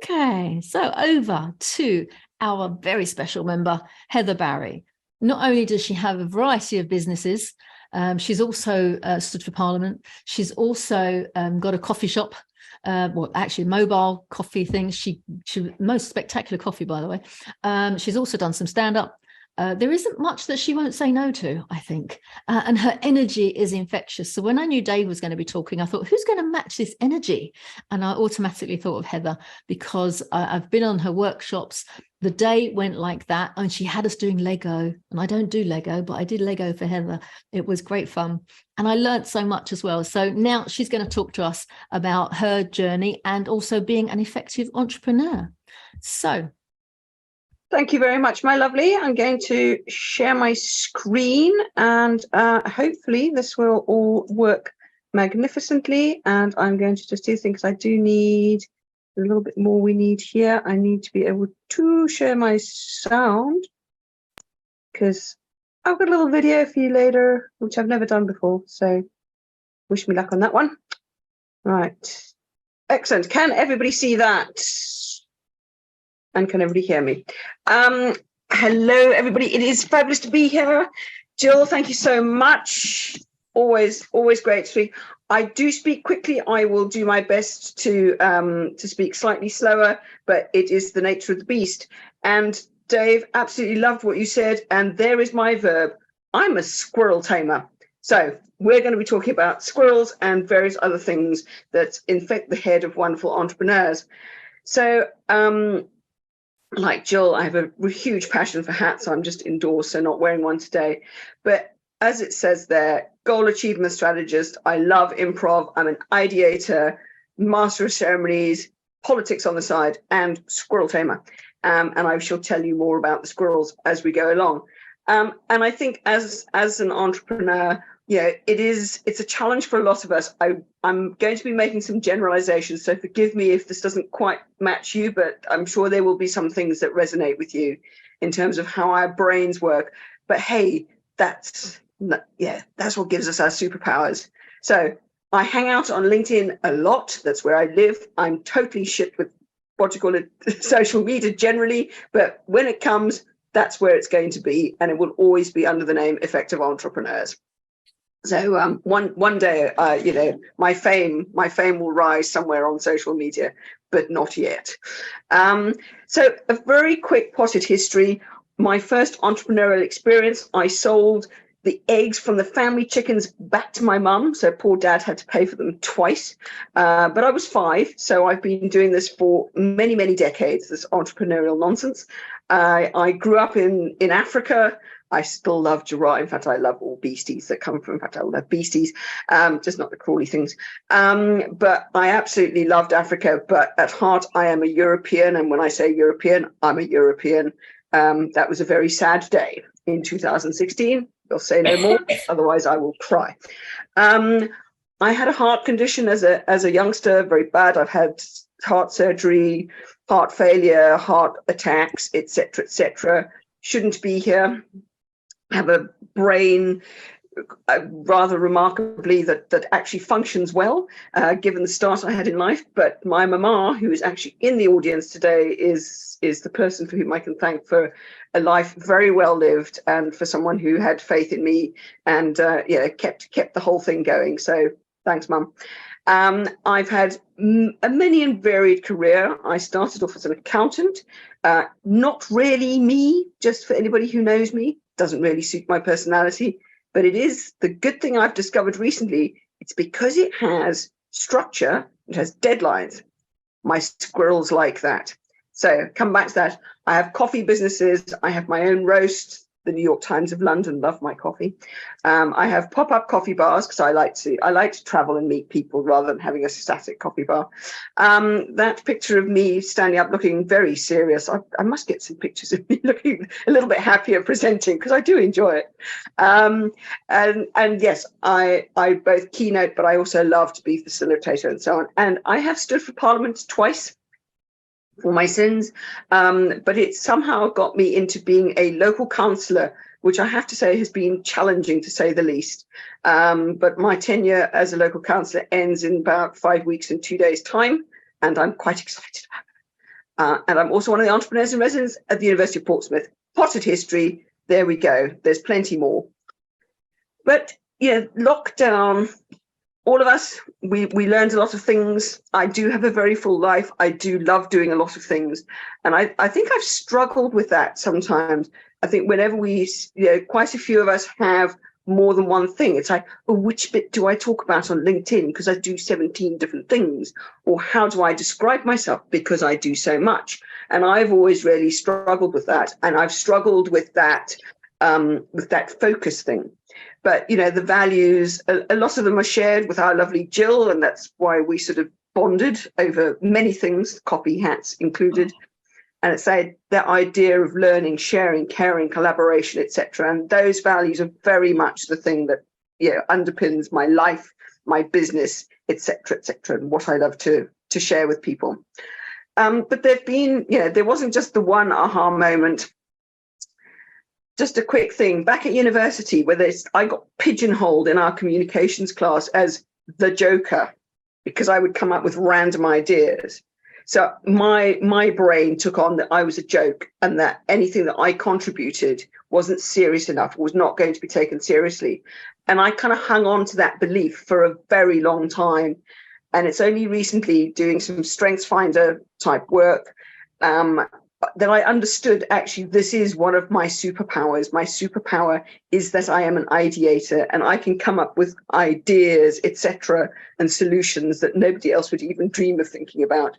Okay, so over to our very special member, Heather Barrie. Not only does she have a variety of businesses, she's also stood for Parliament. She's also got a coffee shop, well, actually mobile coffee things. She most spectacular coffee, by the way. She's also done some stand-up. There isn't much that she won't say no to, I think. And her energy is infectious. So when I knew Dave was going to be talking, I thought, who's going to match this energy? And I automatically thought of Heather because I've been on her workshops. The day went like that, and she had us doing Lego. And I don't do Lego, but I did Lego for Heather. It was great fun. And I learned so much as well. So now she's going to talk to us about her journey and also being an effective entrepreneur. So thank you very much, my lovely. I'm going to share my screen and hopefully this will all work magnificently. And I'm going to just do things. I do need a little bit more we need here. I need to be able to share my sound because I've got a little video for you later, which I've never done before. So wish me luck on that one. Right. Excellent. Can everybody see that? And can everybody hear me? Hello, everybody. It is fabulous to be here. Jill, thank you so much. Always great to speak. I do speak quickly. I will do my best to speak slightly slower, but it is the nature of the beast. And Dave, absolutely loved what you said. And there is my verb. I'm a squirrel tamer. So we're going to be talking about squirrels and various other things that infect the head of wonderful entrepreneurs. So, like Jill, I have a huge passion for hats. So I'm just indoors, so not wearing one today. But as it says there, goal achievement strategist. I love improv. I'm an ideator, master of ceremonies, politics on the side, and squirrel tamer. And I shall tell you more about the squirrels as we go along. And I think as an entrepreneur, it's a challenge for a lot of us. I'm going to be making some generalizations, so forgive me if this doesn't quite match you, but I'm sure there will be some things that resonate with you in terms of how our brains work. But hey, that's what gives us our superpowers. So I hang out on LinkedIn a lot. That's where I live. I'm totally shit with what you call it, social media generally, but when it comes, that's where it's going to be, and it will always be under the name Effective Entrepreneurs. So one day, my fame will rise somewhere on social media, but not yet. So a very quick potted history. My first entrepreneurial experience, I sold the eggs from the family chickens back to my mum. So poor dad had to pay for them twice. But I was 5. So I've been doing this for many, many decades, this entrepreneurial nonsense. I grew up in Africa. I still love giraffe. In fact, I love all beasties that come from, in fact, I love beasties, just not the crawly things. But I absolutely loved Africa. But at heart, I am a European. And when I say European, I'm a European. That was a very sad day in 2016. I'll say no more, otherwise I will cry. I had a heart condition as a youngster, very bad. I've had heart surgery, heart failure, heart attacks, etc., etc. Shouldn't be here. Have a brain rather remarkably that actually functions well, given the start I had in life. But my mama, who is actually in the audience today, is the person for whom I can thank for a life very well lived, and for someone who had faith in me and kept the whole thing going. So thanks, Mum. I've had a many and varied career. I started off as an accountant, not really me, just for anybody who knows me, doesn't really suit my personality. But it is the good thing I've discovered recently. It's because it has structure, it has deadlines. My squirrels like that. So come back to that. I have coffee businesses. I have my own roast. The New York Times of London love my coffee. I have pop-up coffee bars because I like to travel and meet people rather than having a static coffee bar. That picture of me standing up looking very serious. I must get some pictures of me looking a little bit happier presenting because I do enjoy it. And yes, I both keynote, but I also love to be facilitator and so on. And I have stood for Parliament twice for my sins, but it somehow got me into being a local councillor, which I have to say has been challenging to say the least. But my tenure as a local councillor ends in about 5 weeks and 2 days time, and I'm quite excited about And I'm also one of the entrepreneurs in residence at the University of Portsmouth. Potted history. There we go. There's plenty more. But yeah, lockdown, all of us, we learned a lot of things. I do have a very full life. I do love doing a lot of things. And I think I've struggled with that sometimes. I think whenever quite a few of us have more than one thing, it's like, oh, which bit do I talk about on LinkedIn? Because I do 17 different things. Or how do I describe myself? Because I do so much. And I've always really struggled with that. And I've struggled with that focus thing. But, you know, the values, a lot of them are shared with our lovely Jill, and that's why we sort of bonded over many things, coffee hats included. And it's that idea of learning, sharing, caring, collaboration, etc. And those values are very much the thing that, underpins my life, my business, etc., and what I love to share with people. But there wasn't just the one aha moment. Just a quick thing, back at university, I got pigeonholed in our communications class as the joker, because I would come up with random ideas. So my brain took on that I was a joke, and that anything that I contributed wasn't serious enough, was not going to be taken seriously. And I kind of hung on to that belief for a very long time. And it's only recently, doing some StrengthsFinder type work, that I understood, actually, this is one of my superpowers. My superpower is that I am an ideator, and I can come up with ideas, etc., and solutions that nobody else would even dream of thinking about.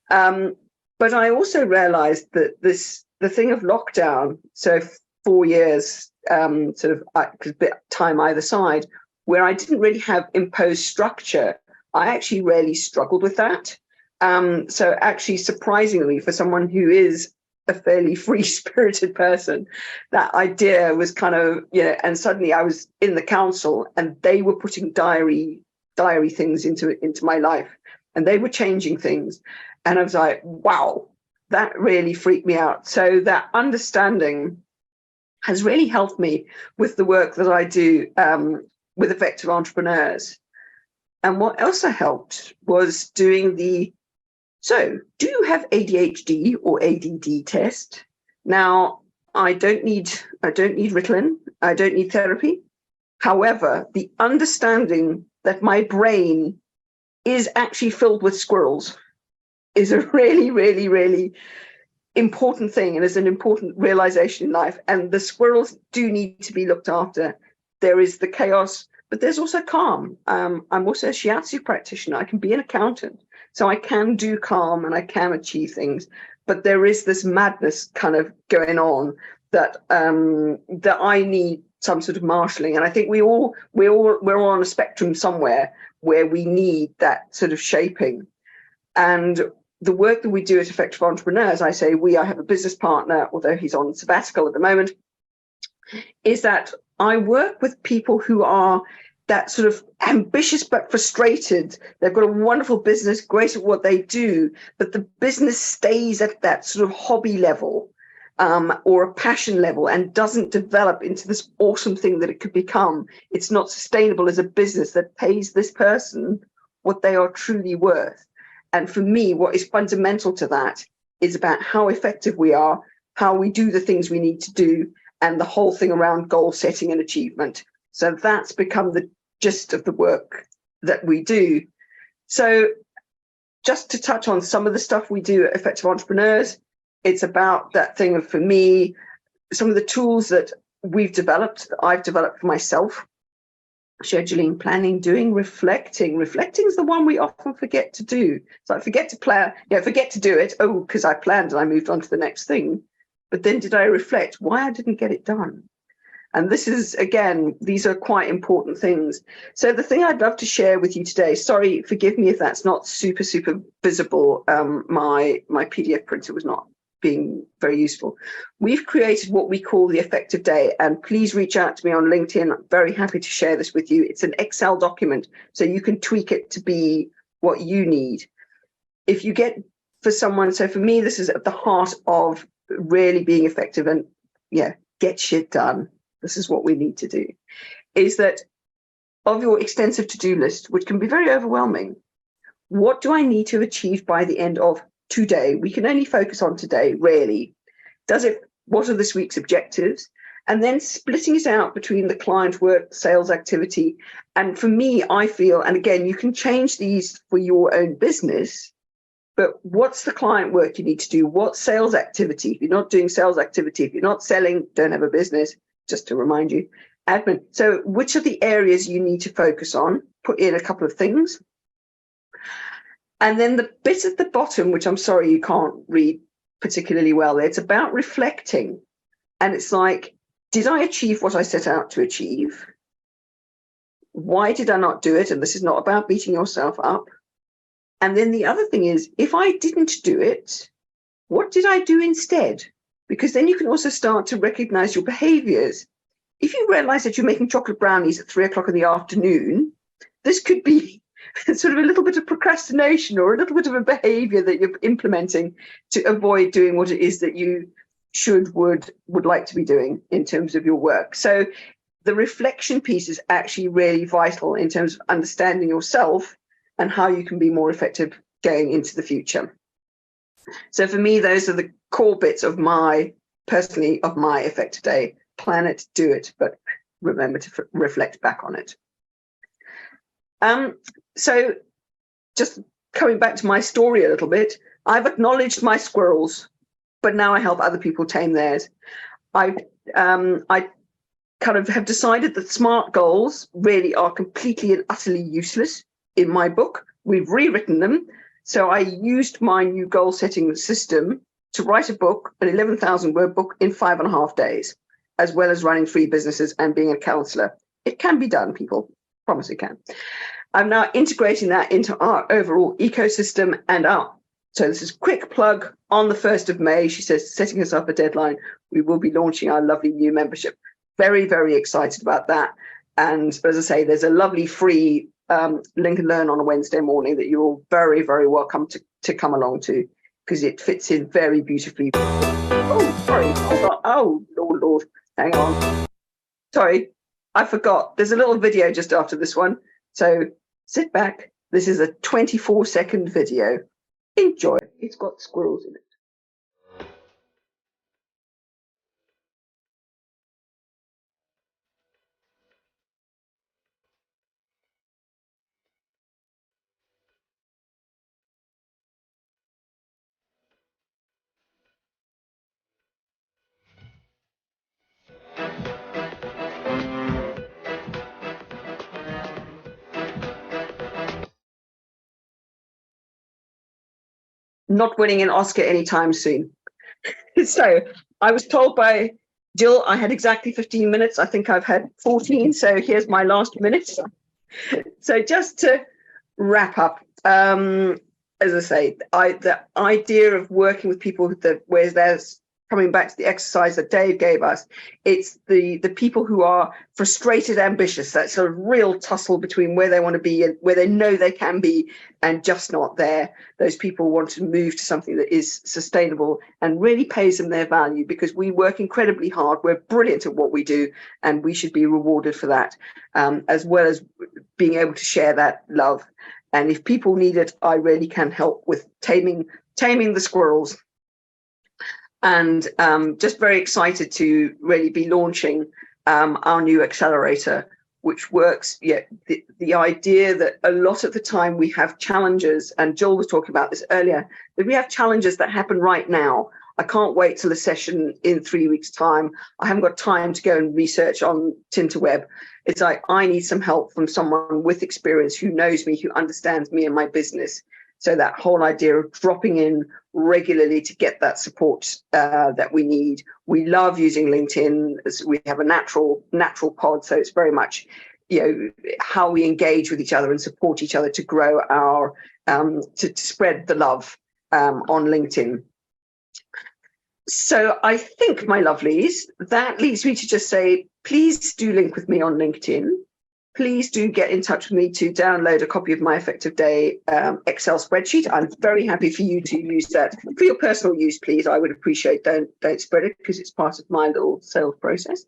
But I also realized that the thing of lockdown, so 4 years, sort of a bit time either side, where I didn't really have imposed structure, I actually really struggled with that. So actually, surprisingly, for someone who is a fairly free-spirited person, that idea was kind of, and suddenly I was in the council and they were putting diary things into my life, and they were changing things. And I was like, wow, that really freaked me out. So that understanding has really helped me with the work that I do with effective entrepreneurs. And what also helped was doing so, do you have ADHD or ADD test? Now, I don't need Ritalin. I don't need therapy. However, the understanding that my brain is actually filled with squirrels is a really, really, really important thing, and is an important realization in life. And the squirrels do need to be looked after. There is the chaos, but there's also calm. I'm also a shiatsu practitioner. I can be an accountant. So I can do calm and I can achieve things, but there is this madness kind of going on that I need some sort of marshalling. And I think we're all on a spectrum somewhere where we need that sort of shaping. And the work that we do at Effective Entrepreneurs, I have a business partner, although he's on sabbatical at the moment, is that I work with people who are that sort of ambitious but frustrated. They've got a wonderful business, great at what they do, but the business stays at that sort of hobby level or a passion level and doesn't develop into this awesome thing that it could become. It's not sustainable as a business that pays this person what they are truly worth. And for me, what is fundamental to that is about how effective we are, how we do the things we need to do, and the whole thing around goal setting and achievement. So that's become the gist of the work that we do. So just to touch on some of the stuff we do at Effective Entrepreneurs, it's about that thing of, for me, some of the tools that I've developed for myself: scheduling, planning, doing, reflecting. Reflecting is the one we often forget to do. So I forget to plan, forget to do it. Oh, because I planned and I moved on to the next thing. But then did I reflect why I didn't get it done? And this is, again, these are quite important things. So the thing I'd love to share with you today, sorry, forgive me if that's not super, super visible. My PDF printer was not being very useful. We've created what we call the Effective Day, and please reach out to me on LinkedIn. I'm very happy to share this with you. It's an Excel document, so you can tweak it to be what you need. If you get for someone, so for me, this is at the heart of really being effective and get shit done. This is what we need to do, is that of your extensive to-do list, which can be very overwhelming, what do I need to achieve by the end of today. We can only focus on today, really. What are this week's objectives? And then splitting it out between the client work, sales activity. And for me, I feel, and again, you can change these for your own business, but what's the client work you need to do? What sales activity? If you're not doing sales activity, if you're not selling, don't have a business, just to remind you, admin. So which are the areas you need to focus on? Put in a couple of things. And then the bit at the bottom, which I'm sorry you can't read particularly well there, it's about reflecting. And it's like, did I achieve what I set out to achieve? Why did I not do it? And this is not about beating yourself up. And then the other thing is, if I didn't do it, what did I do instead? Because then you can also start to recognize your behaviors. If you realize that you're making chocolate brownies at 3 o'clock in the afternoon, this could be sort of a little bit of procrastination or a little bit of a behavior that you're implementing to avoid doing what it is that you would like to be doing in terms of your work. So the reflection piece is actually really vital in terms of understanding yourself and how you can be more effective going into the future. So for me, those are the core bits of my effective day. Plan it, do it, but remember to reflect back on it. So just coming back to my story a little bit, I've acknowledged my squirrels, but now I help other people tame theirs. I kind of have decided that SMART goals really are completely and utterly useless in my book. We've rewritten them. So I used my new goal setting system to write a book, an 11,000 word book in 5.5 days, as well as running 3 businesses and being a counselor. It can be done, people. Promise it can. I'm now integrating that into our overall ecosystem and so this is quick plug on the 1st of May. She says, setting us up a deadline. We will be launching our lovely new membership. Very, very excited about that. And as I say, there's a lovely free link and learn on a Wednesday morning that you're all very, very welcome to come along to, because it fits in very beautifully. Oh, sorry. Hold on. Oh, Lord. Hang on. Sorry, I forgot. There's a little video just after this one. So sit back. This is a 24-second video. Enjoy. It's got squirrels in it. Not winning an Oscar anytime soon. So I was told by Jill I had exactly 15 minutes. I think I've had 14. So here's my last minute. So just to wrap up, as I say, the idea of working with people where there's coming back to the exercise that Dave gave us, it's the people who are frustrated, ambitious, that sort of real tussle between where they want to be and where they know they can be and just not there. Those people want to move to something that is sustainable and really pays them their value, because we work incredibly hard. We're brilliant at what we do, and we should be rewarded for that, as well as being able to share that love. And if people need it, I really can help with taming the squirrels. And just very excited to really be launching our new accelerator, which works. Yeah, the idea that a lot of the time we have challenges, and Joel was talking about this earlier, that we have challenges that happen right now. I can't wait till a session in 3 weeks' time. I haven't got time to go and research on Tinterweb. It's like, I need some help from someone with experience who knows me, who understands me and my business. So that whole idea of dropping in regularly to get that support that we need. We love using LinkedIn. We have a natural pod, so it's very much, how we engage with each other and support each other to grow our to spread the love on LinkedIn. So I think, my lovelies, that leads me to just say, please do link with me on LinkedIn. Please do get in touch with me to download a copy of my Effective Day Excel spreadsheet. I'm very happy for you to use that for your personal use, please. I would appreciate, don't spread it, because it's part of my little sales process.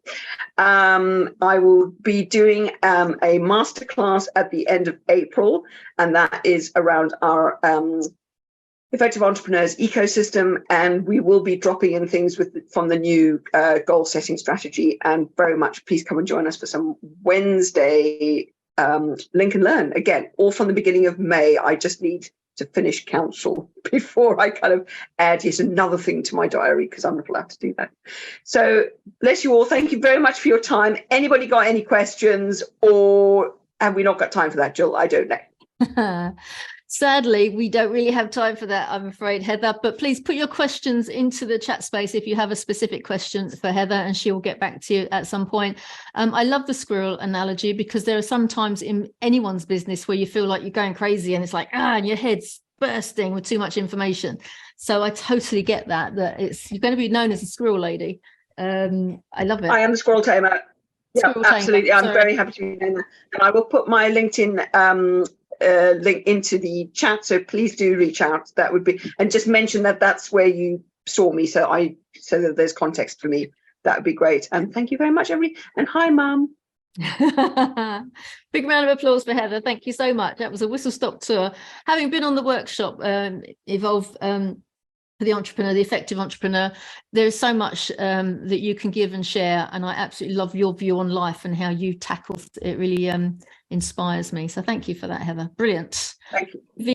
I will be doing a masterclass at the end of April, and that is around our Effective Entrepreneurs ecosystem, and we will be dropping in things from the new goal setting strategy. And very much, please come and join us for some Wednesday Link and Learn. Again, all from the beginning of May. I just need to finish council before I kind of add yet another thing to my diary, because I'm not allowed to do that. So bless you all. Thank you very much for your time. Anybody got any questions, or have we not got time for that, Jill? I don't know. Sadly, we don't really have time for that, I'm afraid, Heather, but please put your questions into the chat space if you have a specific question for Heather, and she will get back to you at some point. I love the squirrel analogy, because there are some times in anyone's business where you feel like you're going crazy and it's like, and your head's bursting with too much information. So I totally get that you're going to be known as a squirrel lady. I love it. I am the squirrel tamer. Yeah, absolutely. I'm very happy to be known that. And I will put my LinkedIn link into the chat, so please do reach out. That would be, and just mention that that's where you saw me, so that there's context for me. That would be great. And thank you very much, everybody. And hi, Mum. Big round of applause for Heather. Thank you so much. That was a whistle stop tour. Having been on the workshop, Evolve for the entrepreneur, the effective entrepreneur, there is so much that you can give and share, and I absolutely love your view on life and how you tackle it. Really inspires me. So thank you for that, Heather. Brilliant. Thank you.